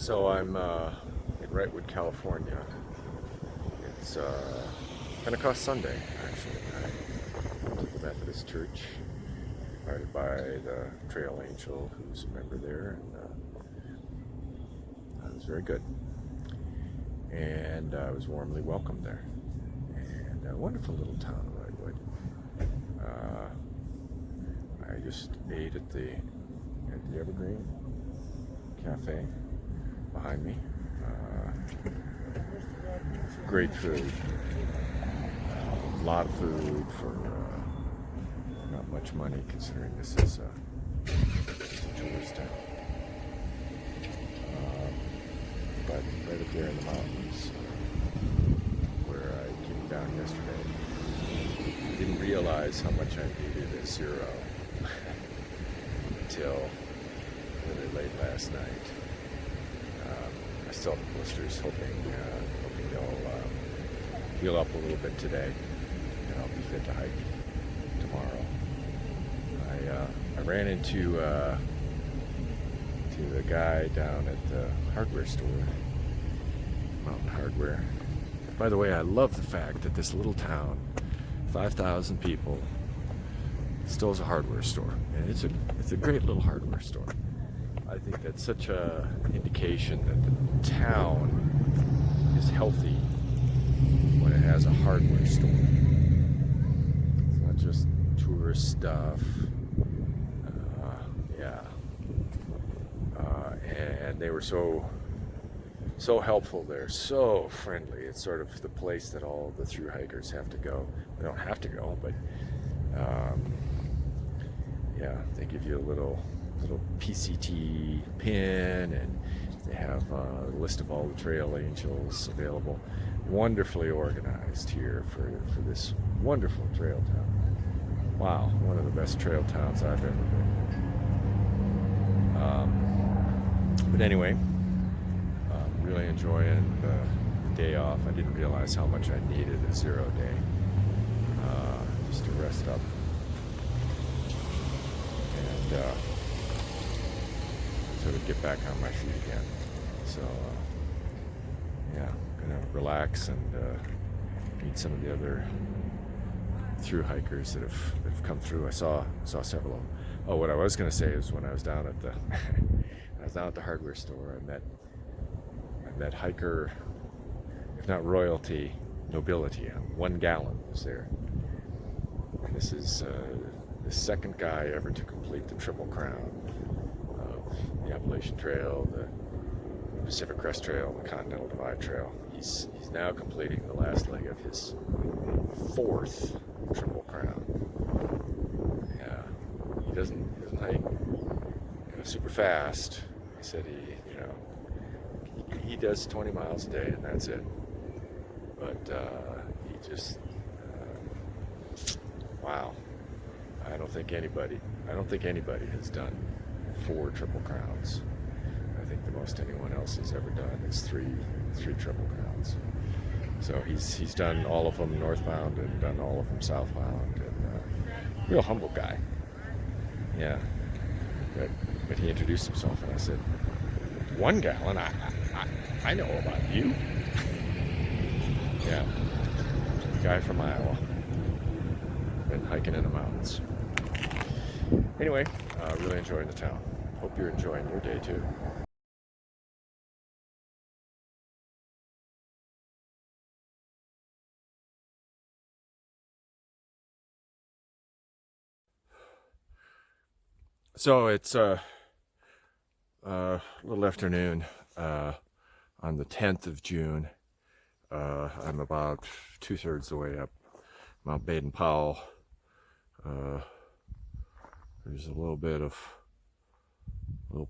So I'm in Wrightwood, California. It's Pentecost Sunday, actually. I went to the Methodist Church, invited by the Trail Angel, who's a member there, and it was very good. And I was warmly welcomed there. And a wonderful little town of Wrightwood. I just ate at the Evergreen Cafe behind me. Great food. A lot of food for not much money, considering this is a tourist town. But right up there in the mountains, where I came down yesterday, didn't realize how much I needed a zero until really late last night. I still have blisters, hoping they'll heal up a little bit today, and I'll be fit to hike tomorrow. I ran into the guy down at the hardware store, Mountain Hardware. By the way, I love the fact that this little town, 5,000 people, still has a hardware store, and it's a great little hardware store. I think that's such a indication that the town is healthy when it has a hardware store. It's not just tourist stuff. And they were so helpful there, so friendly. It's sort of the place that all the thru hikers have to go. They don't have to go, but yeah, they give you a little PCT pin, and they have a list of all the trail angels available. Wonderfully organized here for this wonderful trail town. Wow, one of the best trail towns I've ever been. But anyway, really enjoying the day off. I didn't realize how much I needed a zero day, just to rest up and sort of get back on my feet again. So yeah, gonna relax and meet some of the other thru hikers that have come through. I saw several of them. Oh, what I was gonna say is, when I was down at the the hardware store, I met hiker, if not royalty, nobility. 1 Gallon was there. And this is the second guy ever to complete the Triple Crown of the Appalachian Trail, the Pacific Crest Trail, the Continental Divide Trail. He's now completing the last leg of his 4th Triple Crown. Yeah, he doesn't hike super fast. He said he does 20 miles a day, and that's it. But he just wow. I don't think anybody has done 4 Triple Crowns. I think the most anyone else has ever done is three Triple Crowns. So he's done all of them northbound and done all of them southbound, and real humble guy. Yeah, but he introduced himself, and I said, 1 gallon? I know about you. Yeah, guy from Iowa, been hiking in the mountains. Anyway, really enjoying the town. Hope you're enjoying your day too. So it's a little afternoon on the 10th of June. I'm about 2/3 the way up Mount Baden-Powell. There's a little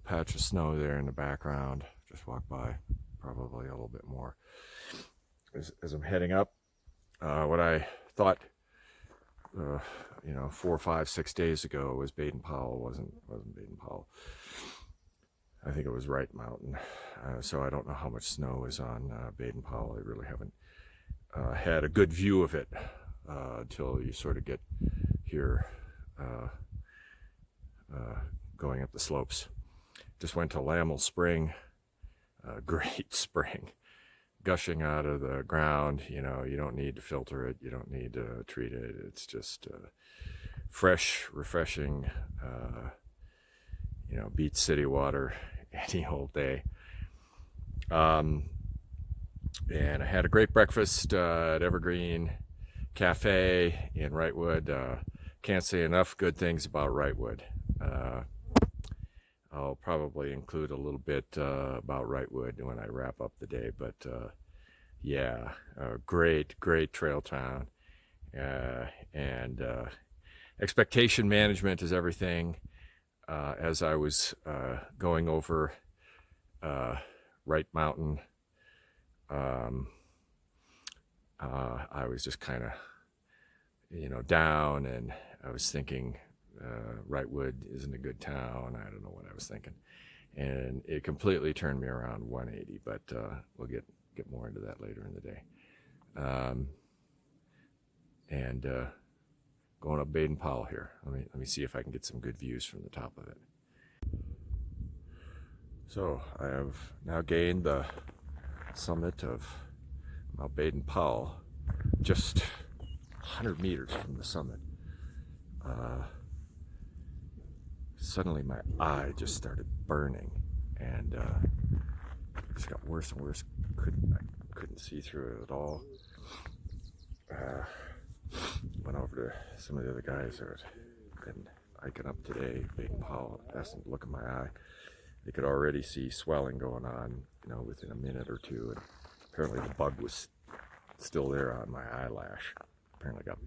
patch of snow there in the background. Just walked by, probably a little bit more. As I'm heading up, what I thought 4, 5, 6 days ago was Baden-Powell wasn't Baden-Powell. I think it was Wright Mountain. So I don't know how much snow is on Baden-Powell. I really haven't had a good view of it until you sort of get here going up the slopes. Just went to Lamel Spring great spring gushing out of the ground. You know, you don't need to filter it, you don't need to treat it. It's just fresh, refreshing, you know, beats city water any old day. And I had a great breakfast at Evergreen Cafe in Wrightwood. Can't say enough good things about Wrightwood. I'll probably include a little bit about Wrightwood when I wrap up the day, but yeah, a great trail town, and expectation management is everything. As I was going over Wright Mountain, I was just kind of, you know, down, and I was thinking Wrightwood isn't a good town. I don't know what I was thinking, and it completely turned me around 180, but we'll get more into that later in the day. And going up Baden Powell here. Let me see if I can get some good views from the top of it. So I have now gained the summit of Mount Baden Powell, just 100 meters from the summit. Suddenly my eye just started burning, and it just got worse and worse. I couldn't see through it at all. Went over to some of the other guys that had been hiking up today, Baden Powell, asked them to look at my eye. They could already see swelling going on, you know, within a minute or two, and apparently the bug was still there on my eyelash. Apparently I got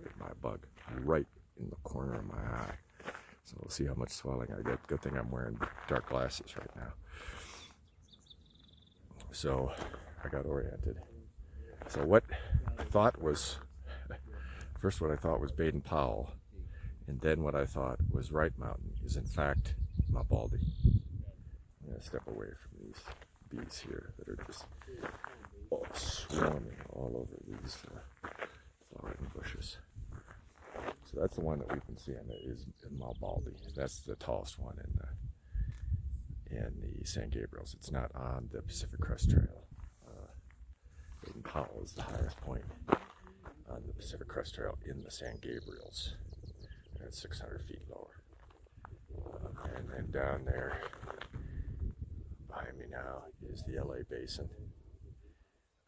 bit by a bug right in the corner of my eye. So we'll see how much swelling I get. Good thing I'm wearing dark glasses right now. So I got oriented. So what I thought was, first what I thought was Baden Powell, and then what I thought was Wright Mountain is in fact Mount Baldy. I'm going to step away from these bees here that are just swarming all over these flowering bushes. So that's the one that we've been seeing, that is Mount Baldy. That's the tallest one in the San Gabriels. It's not on the Pacific Crest Trail. Baden Powell is the highest point on the Pacific Crest Trail in the San Gabriels. And it's 600 feet lower. And then down there behind me now is the LA Basin.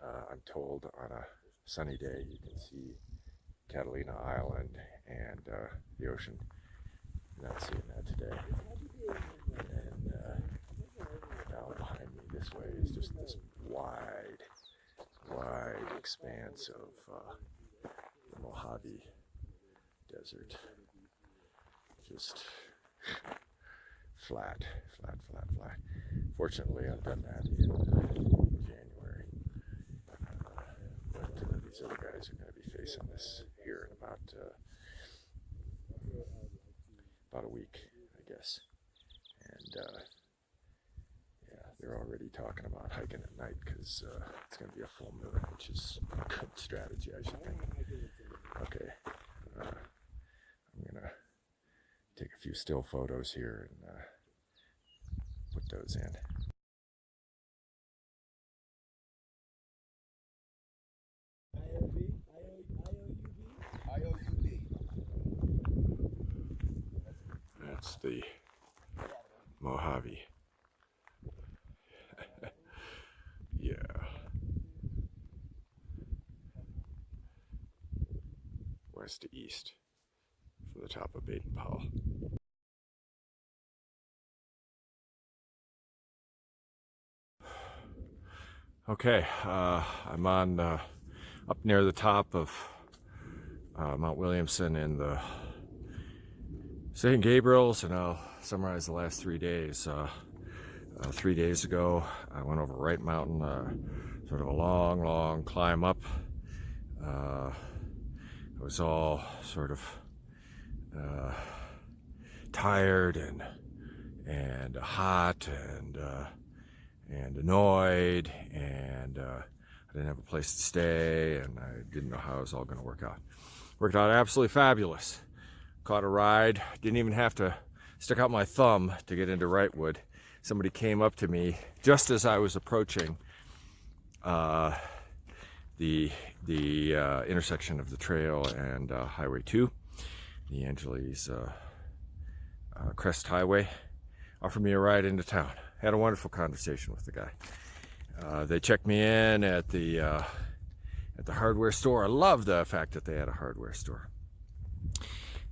I'm told on a sunny day you can see Catalina Island and the ocean. I'm not seeing that today. And down behind me this way is just this wide expanse of the Mojave Desert. Just flat. Fortunately, I've done that in January. But these other guys are going to be facing this here in about a week, I guess. And yeah, they're already talking about hiking at night because it's going to be a full moon, which is a good strategy, I should think. Okay, I'm going to take a few still photos here and put those in. That's the Mojave. Yeah. West to east from the top of Baden Powell. Okay, I'm on up near the top of Mount Williamson in the St. Gabriels, and I'll summarize the last 3 days. 3 days ago, I went over Wright Mountain, sort of a long climb up. It was all sort of tired and hot and annoyed, and I didn't have a place to stay, and I didn't know how it was all going to work out. Worked out absolutely fabulous. Caught a ride, didn't even have to stick out my thumb to get into Wrightwood. somebody came up to me just as I was approaching the intersection of the trail and Highway 2, the Angeles Crest Highway. Offered me a ride into town. Had a wonderful conversation with the guy. They checked me in at the hardware store. I love the fact that they had a hardware store.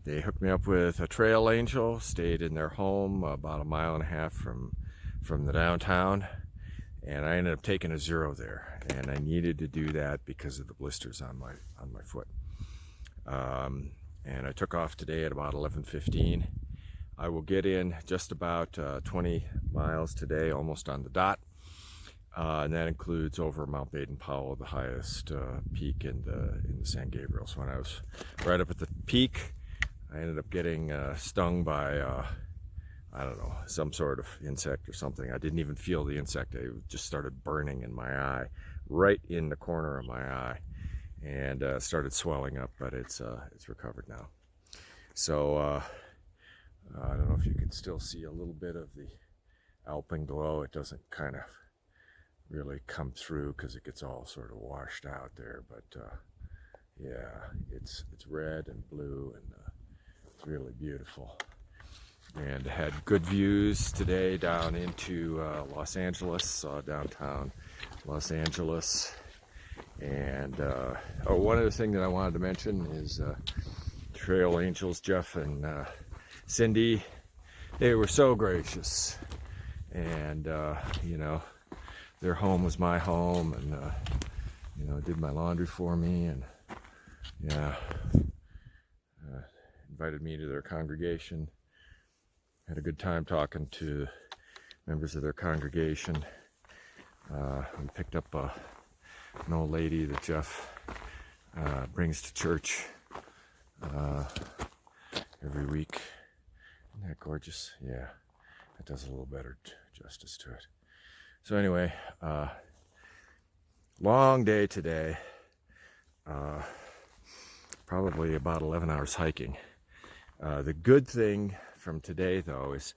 They hooked me up with a trail angel, stayed in their home about a mile and a half from the downtown, and I ended up taking a zero there, and I needed to do that because of the blisters on my foot. And I took off today at about 11:15. I will get in just about 20 miles today, almost on the dot, and that includes over Mount Baden-Powell, the highest peak in the San Gabriels. When I was right up at the peak, I ended up getting stung by, I don't know, some sort of insect or something. I didn't even feel the insect. It just started burning in my eye, right in the corner of my eye, and started swelling up, but it's recovered now. So I don't know if you can still see a little bit of the alpenglow. It doesn't kind of really come through because it gets all sort of washed out there, but yeah, it's red and blue, and it's really beautiful. And had good views today down into Los Angeles, saw downtown Los Angeles. And one other thing that I wanted to mention is Trail Angels, Jeff and Cindy. They were so gracious, and you know, their home was my home, and you know, did my laundry for me, and yeah, invited me to their congregation. Had a good time talking to members of their congregation. We picked up an old lady that Jeff brings to church every week. Isn't that gorgeous? Yeah, that does a little better justice to it. So anyway, long day today. Probably about 11 hours hiking. The good thing from today, though, is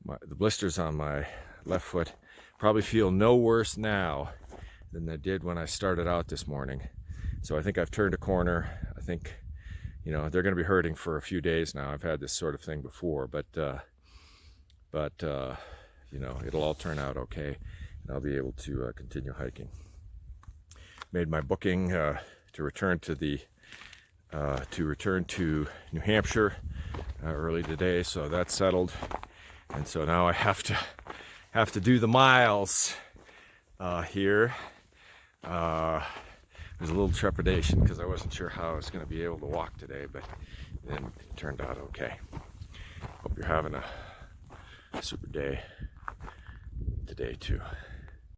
the blisters on my left foot probably feel no worse now than they did when I started out this morning. So I think I've turned a corner. I think, you know, they're going to be hurting for a few days now. I've had this sort of thing before, but you know, it'll all turn out okay, and I'll be able to continue hiking. Made my booking to return to New Hampshire early today, so that's settled. And so now I have to do the miles here. There's a little trepidation because I wasn't sure how I was going to be able to walk today, but then it turned out okay. Hope you're having a super day today too.